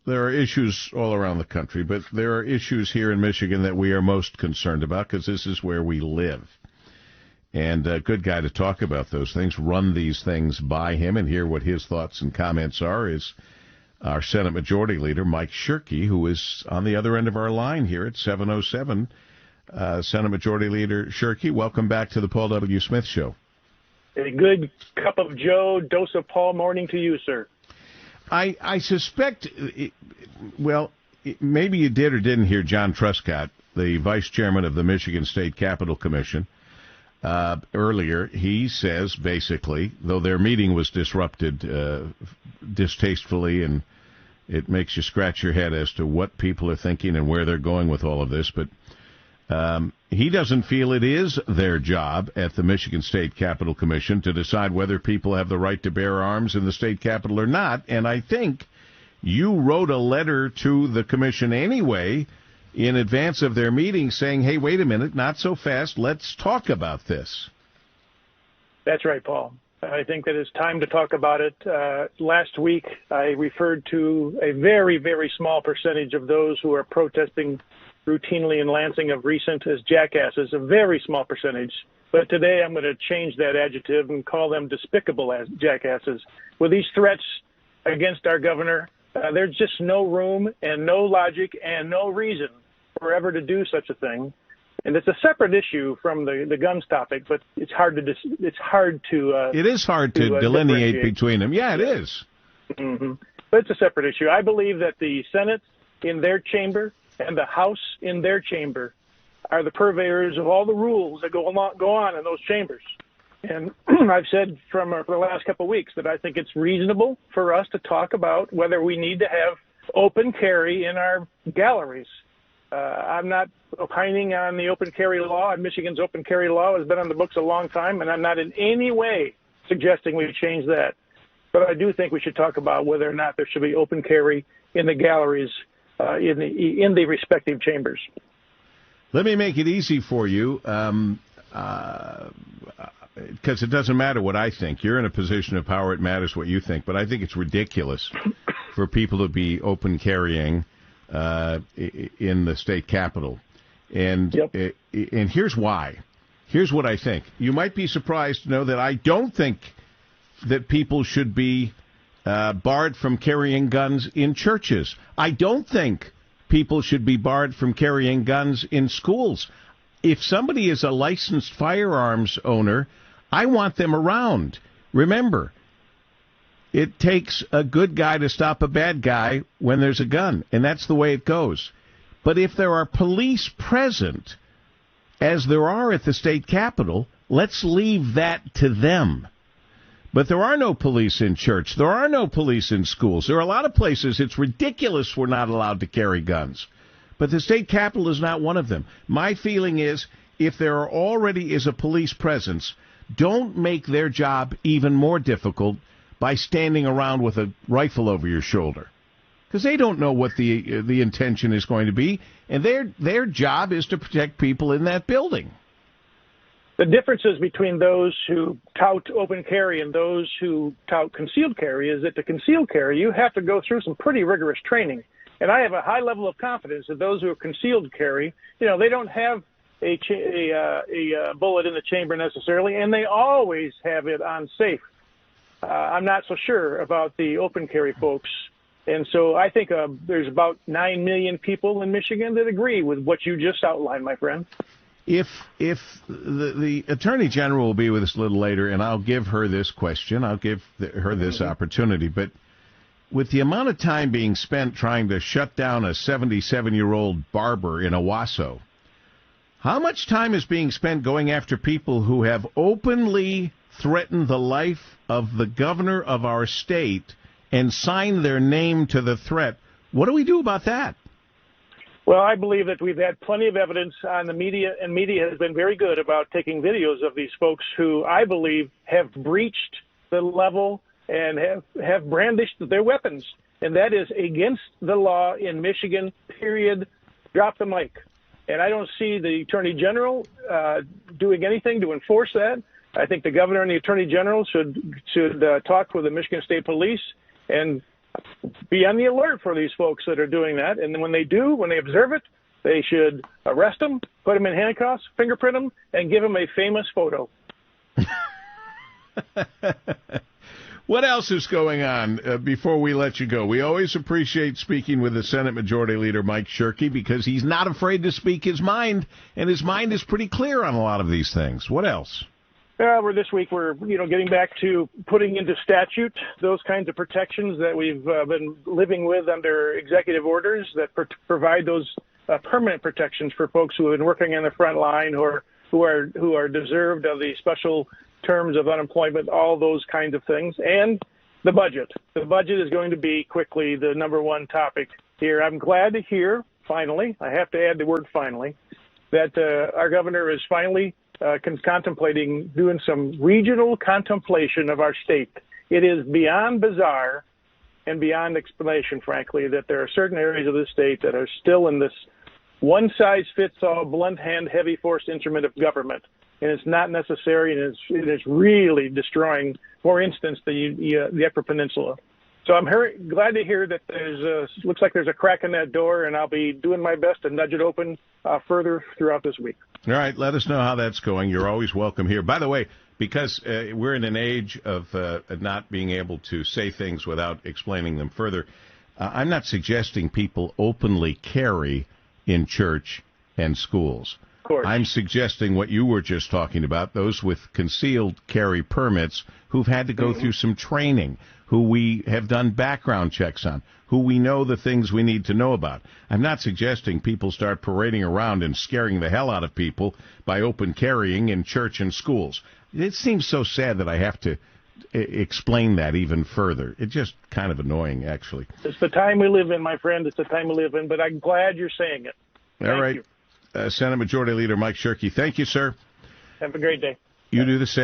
there are issues all around the country, but there are issues here in Michigan that we are most concerned about because this is where we live. And a good guy to talk about those things, run these things by him and hear what his thoughts and comments are is our Senate Majority Leader, Mike Shirkey, who is on the other end of our line here at 707. Senate Majority Leader Shirkey, welcome back to the Paul W. Smith Show. A good cup of Joe, dose of Paul morning to you, sir. I suspect, maybe you did or didn't hear John Truscott, the vice chairman of the Michigan State Capitol Commission, earlier. He says, basically, though their meeting was disrupted distastefully, and it makes you scratch your head as to what people are thinking and where they're going with all of this, but he doesn't feel it is their job at the Michigan State Capitol Commission to decide whether people have the right to bear arms in the state capitol or not. And I think you wrote a letter to the commission anyway in advance of their meeting saying, hey, wait a minute, not so fast. Let's talk about this. That's right, Paul. I think that it's time to talk about it. Last week, I referred to a very, very small percentage of those who are protesting routinely in Lansing of recent as jackasses, a very small percentage. But today I'm going to change that adjective and call them despicable as jackasses. With these threats against our governor, there's just no room and no logic and no reason for ever to do such a thing. And it's a separate issue from the guns topic, but it's hard to delineate between them. Yeah, it is. Mm-hmm. But it's a separate issue. I believe that the Senate in their chamber and the House in their chamber are the purveyors of all the rules that go on in those chambers. And I've said for the last couple of weeks that I think it's reasonable for us to talk about whether we need to have open carry in our galleries. I'm not opining on the open carry law. Michigan's open carry law has been on the books a long time, and I'm not in any way suggesting we change that. But I do think we should talk about whether or not there should be open carry in the galleries in the respective chambers. Let me make it easy for you, because it doesn't matter what I think. You're in a position of power. It matters what you think. But I think it's ridiculous for people to be open carrying in the state capitol. And and here's why. Here's what I think. You might be surprised to know that I don't think that people should be barred from carrying guns in churches. I don't think people should be barred from carrying guns in schools. If somebody is a licensed firearms owner, I want them around. Remember, it takes a good guy to stop a bad guy when there's a gun, and that's the way it goes. But if there are police present, as there are at the state capitol, let's leave that to them. But there are no police in church. There are no police in schools. There are a lot of places it's ridiculous we're not allowed to carry guns. But the state capitol is not one of them. My feeling is if there already is a police presence, don't make their job even more difficult by standing around with a rifle over your shoulder. Because they don't know what the intention is going to be, and their job is to protect people in that building. The differences between those who tout open carry and those who tout concealed carry is that the concealed carry, you have to go through some pretty rigorous training. And I have a high level of confidence that those who are concealed carry, they don't have a bullet in the chamber necessarily, and they always have it on safe. I'm not so sure about the open carry folks. And so I think there's about 9 million people in Michigan that agree with what you just outlined, my friend. If the Attorney General will be with us a little later, and I'll give her this question, I'll give her this opportunity, but with the amount of time being spent trying to shut down a 77-year-old barber in Owasso, how much time is being spent going after people who have openly threatened the life of the governor of our state and signed their name to the threat? What do we do about that? Well, I believe that we've had plenty of evidence on the media, and media has been very good about taking videos of these folks who I believe have breached the level and have brandished their weapons. And that is against the law in Michigan, period. Drop the mic. And I don't see the Attorney General doing anything to enforce that. I think the governor and the Attorney General should talk with the Michigan State Police and be on the alert for these folks that are doing that. And then when they observe it, they should arrest them, put them in handcuffs, fingerprint them, and give them a famous photo. What else is going on before we let you go? We always appreciate speaking with the Senate Majority Leader, Mike Shirkey, because he's not afraid to speak his mind, and his mind is pretty clear on a lot of these things. What else? This week we're getting back to putting into statute those kinds of protections that we've been living with under executive orders that provide those permanent protections for folks who have been working on the front line or who are deserved of the special terms of unemployment, all those kinds of things, and the budget. The budget is going to be quickly the number one topic here. I'm glad to hear, finally, I have to add the word finally, that our governor is finally contemplating doing some regional contemplation of our state. It is beyond bizarre and beyond explanation, frankly, that there are certain areas of the state that are still in this one-size-fits-all, blunt-hand, heavy-force instrument of government. And it's not necessary, and it's really destroying, for instance, the Upper Peninsula. So I'm glad to hear that looks like there's a crack in that door, and I'll be doing my best to nudge it open further throughout this week. All right, let us know how that's going. You're always welcome here. By the way, because we're in an age of not being able to say things without explaining them further, I'm not suggesting people openly carry in church and schools. I'm suggesting what you were just talking about, those with concealed carry permits who've had to go through some training, who we have done background checks on, who we know the things we need to know about. I'm not suggesting people start parading around and scaring the hell out of people by open carrying in church and schools. It seems so sad that I have to explain that even further. It's just kind of annoying, actually. It's the time we live in, my friend. It's the time we live in, but I'm glad you're saying it. All right. Senate Majority Leader Mike Shirkey, thank you, sir. Have a great day. You do the same.